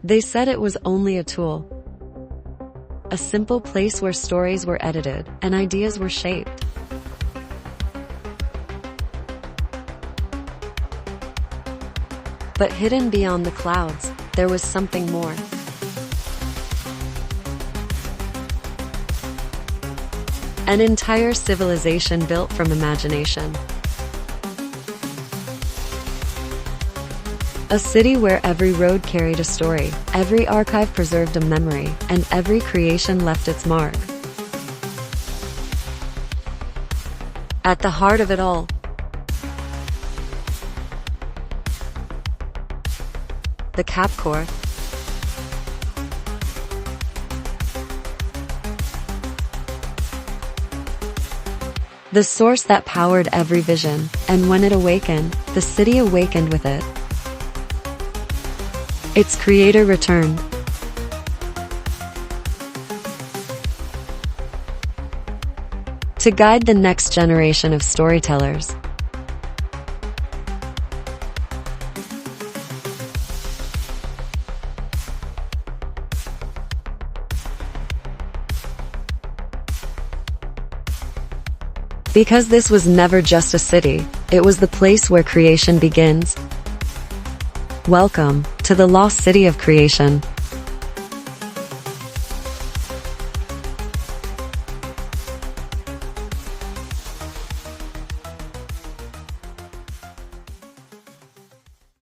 They said it was only a tool, a simple place where stories were edited and ideas were shaped. But hidden beyond the clouds, there was something more. An entire civilization built from imagination. A city where every road carried a story, every archive preserved a memory, and every creation left its mark. At the heart of it all, the CapCore. The source that powered every vision, and when it awakened, the city awakened with it. Its creator returned. To guide the next generation of storytellers. Because this was never just a city, it was the place where creation begins. Welcome to the lost city of creation.